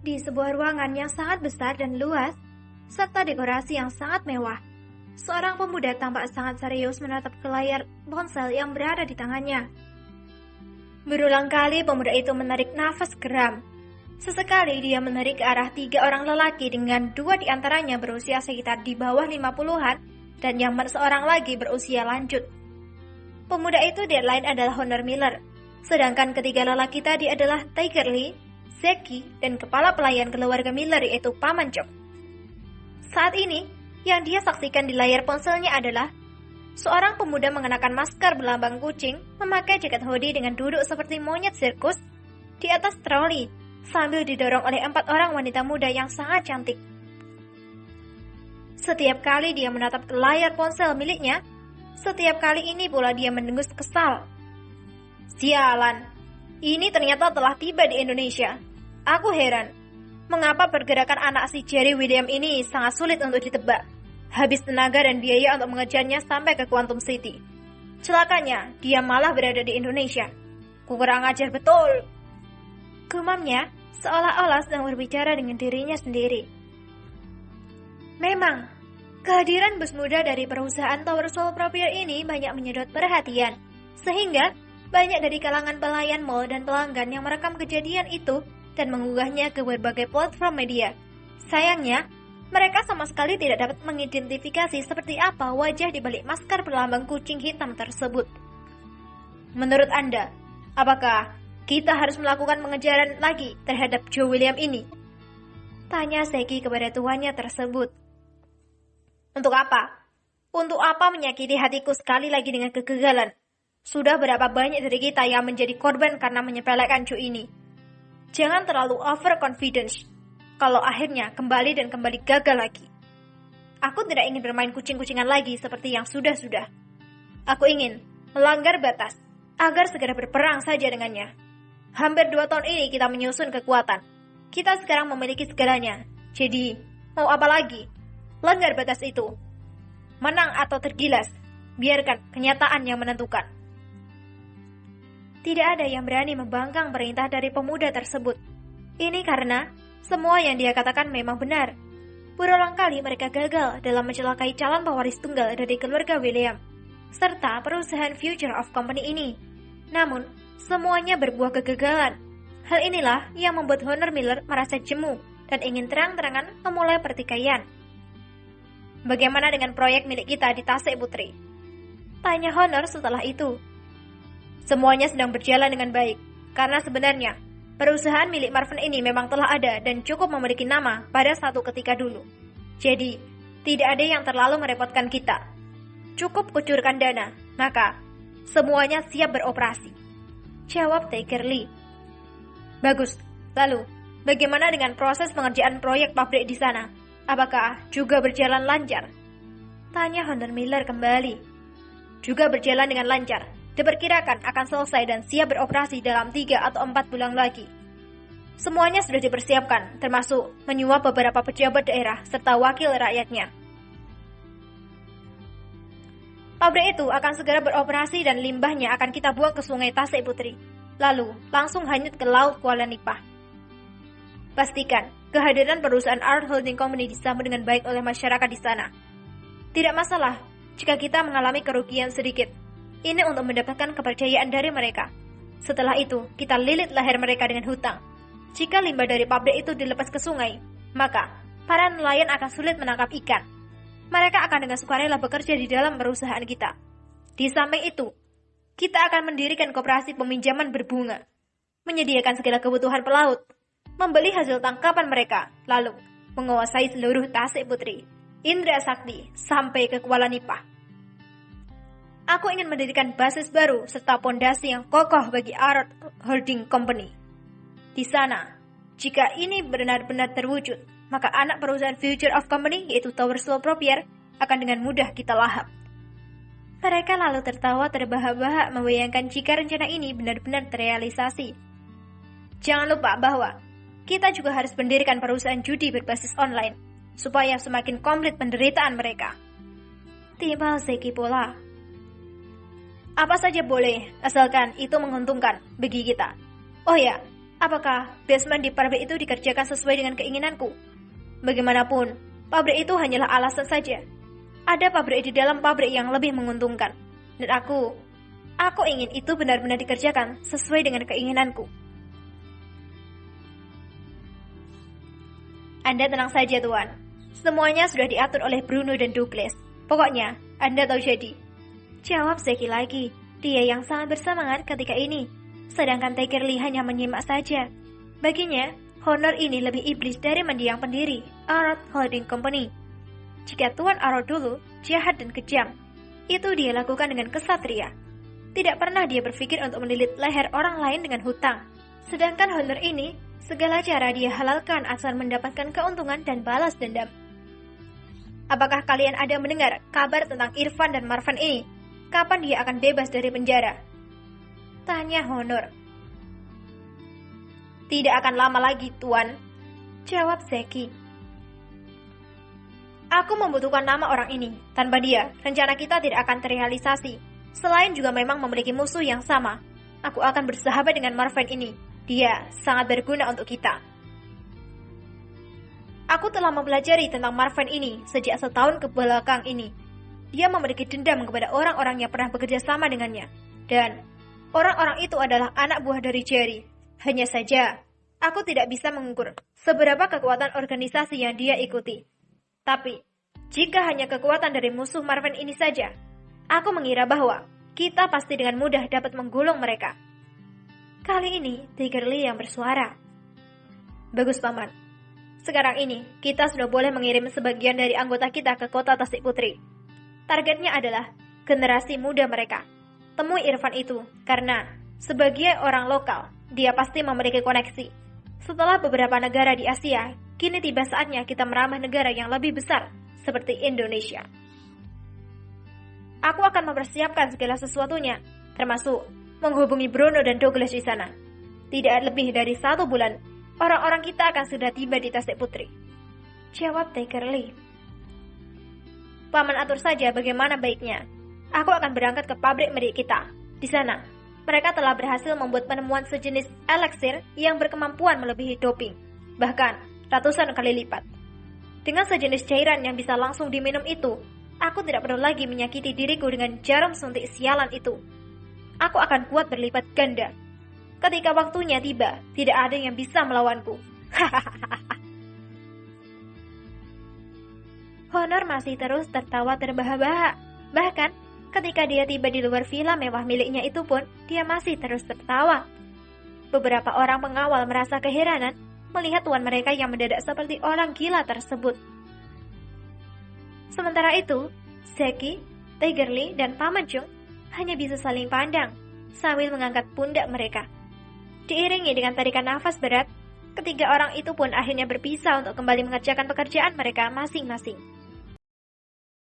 Di sebuah ruangan yang sangat besar dan luas, serta dekorasi yang sangat mewah, seorang pemuda tampak sangat serius menatap ke layar ponsel yang berada di tangannya. Berulang kali pemuda itu menarik nafas geram. Sesekali dia menarik ke arah 3 orang lelaki dengan 2 diantaranya berusia sekitar di bawah 50-an dan yang seorang lagi berusia lanjut. Pemuda itu dia lain adalah Honor Miller, sedangkan ketiga lelaki tadi adalah Tiger Lee, Zeki, dan kepala pelayan keluarga Miller yaitu Paman Chok. Saat ini, yang dia saksikan di layar ponselnya adalah seorang pemuda mengenakan masker berlambang kucing, memakai jaket hoodie dengan duduk seperti monyet sirkus di atas troli, sambil didorong oleh 4 orang wanita muda yang sangat cantik. Setiap kali dia menatap ke layar ponsel miliknya, setiap kali ini pula dia mendengus kesal. Sialan, ini ternyata telah tiba di Indonesia. Aku heran, mengapa pergerakan anak si Jerry William ini sangat sulit untuk ditebak. Habis tenaga dan biaya untuk mengejarnya sampai ke Quantum City. Celakanya, dia malah berada di Indonesia. Kurang ajar betul. Gumamnya, seolah-olah sedang berbicara dengan dirinya sendiri. Memang, kehadiran bus muda dari perusahaan Tower Sole Property ini banyak menyedot perhatian, sehingga banyak dari kalangan pelayan mal dan pelanggan yang merekam kejadian itu dan mengunggahnya ke berbagai platform media. Sayangnya, mereka sama sekali tidak dapat mengidentifikasi seperti apa wajah di balik masker berlambang kucing hitam tersebut. Menurut Anda, apakah kita harus melakukan pengejaran lagi terhadap Joe William ini? Tanya Zeki kepada tuannya tersebut. Untuk apa? Untuk apa menyakiti hatiku sekali lagi dengan kegagalan? Sudah berapa banyak dari kita yang menjadi korban karena menyepelekan Joe ini? Jangan terlalu overconfidence. Kalau akhirnya kembali dan kembali gagal lagi. Aku tidak ingin bermain kucing-kucingan lagi seperti yang sudah-sudah. Aku ingin melanggar batas agar segera berperang saja dengannya. Hampir 2 tahun ini kita menyusun kekuatan. Kita sekarang memiliki segalanya. Jadi, mau apa lagi? Langgar batas itu. Menang atau tergilas, biarkan kenyataan yang menentukan. Tidak ada yang berani membangkang perintah dari pemuda tersebut. Ini karena semua yang dia katakan memang benar. Berulang kali mereka gagal dalam mencelakai calon pewaris tunggal dari keluarga William, serta perusahaan Future of Company ini. Namun, semuanya berbuah kegagalan. Hal inilah yang membuat Honor Miller merasa jemu dan ingin terang-terangan memulai pertikaian. Bagaimana dengan proyek milik kita di Tasik Putri? Tanya Honor setelah itu. Semuanya sedang berjalan dengan baik, karena sebenarnya perusahaan milik Marvin ini memang telah ada dan cukup memiliki nama pada satu ketika dulu. Jadi, tidak ada yang terlalu merepotkan kita. Cukup kucurkan dana, maka semuanya siap beroperasi. Jawab Tiger Lee. Bagus, lalu bagaimana dengan proses pengerjaan proyek pabrik di sana? Apakah juga berjalan lancar? Tanya Honor Miller kembali. Juga berjalan dengan lancar. Diperkirakan akan selesai dan siap beroperasi dalam 3 atau 4 bulan lagi. Semuanya sudah dipersiapkan, termasuk menyuap beberapa pejabat daerah serta wakil rakyatnya. Pabrik itu akan segera beroperasi dan limbahnya akan kita buang ke sungai Tasik Putri. Lalu, langsung hanyut ke laut Kuala Nipah. Pastikan, kehadiran perusahaan Art Holding Company disambut dengan baik oleh masyarakat di sana. Tidak masalah jika kita mengalami kerugian sedikit. Ini untuk mendapatkan kepercayaan dari mereka. Setelah itu, kita lilit leher mereka dengan hutang. Jika limbah dari pabrik itu dilepas ke sungai, maka para nelayan akan sulit menangkap ikan. Mereka akan dengan sukarela bekerja di dalam perusahaan kita. Di samping itu, kita akan mendirikan koperasi peminjaman berbunga, menyediakan segala kebutuhan pelaut, membeli hasil tangkapan mereka, lalu menguasai seluruh Tasik Putri, Indra Sakti, sampai ke Kuala Nipah. Aku ingin mendirikan basis baru serta pondasi yang kokoh bagi Art Holding Company. Di sana, jika ini benar-benar terwujud, maka anak perusahaan Future of Company yaitu Tower Sole Property akan dengan mudah kita lahap. Mereka lalu tertawa terbahak-bahak membayangkan jika rencana ini benar-benar terrealisasi. Jangan lupa bahwa kita juga harus mendirikan perusahaan judi berbasis online, supaya semakin komplit penderitaan mereka. Timbal Zeki pula. Apa saja boleh, asalkan itu menguntungkan bagi kita. Oh ya, Apakah basement di pabrik itu dikerjakan sesuai dengan keinginanku? Bagaimanapun, pabrik itu hanyalah alasan saja. Ada pabrik di dalam pabrik yang lebih menguntungkan. Dan aku ingin itu benar-benar dikerjakan sesuai dengan keinginanku. Anda tenang saja, Tuan. Semuanya sudah diatur oleh Bruno dan Douglas. Pokoknya, Anda tahu jadi. Jawab Zeki lagi. Dia yang sangat bersemangat ketika ini. Sedangkan Tiger Lee hanya menyimak saja. Baginya, honor ini lebih iblis dari mendiang pendiri Arrow Holding Company. Jika Tuan Arrow dulu jahat dan kejam, itu dia lakukan dengan kesatria. Tidak pernah dia berpikir untuk melilit leher orang lain dengan hutang. Sedangkan honor ini, segala cara dia halalkan asal mendapatkan keuntungan dan balas dendam. Apakah kalian ada mendengar kabar tentang Irfan dan Marvan ini? Kapan dia akan bebas dari penjara? Tanya Honor. Tidak akan lama lagi, Tuan. Jawab Zeki. Aku membutuhkan nama orang ini. Tanpa dia, rencana kita tidak akan terrealisasi. Selain juga memang memiliki musuh yang sama. Aku akan bersahabat dengan Marvan ini. Dia sangat berguna untuk kita. Aku telah mempelajari tentang Marvan ini sejak setahun kebelakang ini. Dia memiliki dendam kepada orang-orang yang pernah bekerja sama dengannya. Dan orang-orang itu adalah anak buah dari Jerry. Hanya saja, aku tidak bisa mengukur seberapa kekuatan organisasi yang dia ikuti. Tapi, jika hanya kekuatan dari musuh Marvan ini saja, aku mengira bahwa kita pasti dengan mudah dapat menggulung mereka. Kali ini, Tiger Lee yang bersuara. Bagus, Paman. Sekarang ini, kita sudah boleh mengirim sebagian dari anggota kita ke kota Tasik Putri. Targetnya adalah generasi muda mereka. Temui Irfan itu, karena sebagai orang lokal, dia pasti memiliki koneksi. Setelah beberapa negara di Asia, kini tiba saatnya kita merambah negara yang lebih besar, seperti Indonesia. Aku akan mempersiapkan segala sesuatunya, termasuk menghubungi Bruno dan Douglas di sana. Tidak lebih dari 1 bulan, orang-orang kita akan sudah tiba di Tasik Putri. Jawab Tiger Lee. Paman atur saja bagaimana baiknya. Aku akan berangkat ke pabrik milik kita. Di sana, mereka telah berhasil membuat penemuan sejenis eliksir yang berkemampuan melebihi doping, bahkan ratusan kali lipat. Dengan sejenis cairan yang bisa langsung diminum itu, aku tidak perlu lagi menyakiti diriku dengan jarum suntik sialan itu. Aku akan kuat berlipat ganda. Ketika waktunya tiba, tidak ada yang bisa melawanku. Honor masih terus tertawa terbahak-bahak. Bahkan, ketika dia tiba di luar villa mewah miliknya itu pun, dia masih terus tertawa. Beberapa orang pengawal merasa keheranan melihat tuan mereka yang mendadak seperti orang gila tersebut. Sementara itu, Zeki, Tiger Lee, dan Paman Chung hanya bisa saling pandang sambil mengangkat pundak mereka. Diiringi dengan tarikan nafas berat, ketiga orang itu pun akhirnya berpisah untuk kembali mengerjakan pekerjaan mereka masing-masing.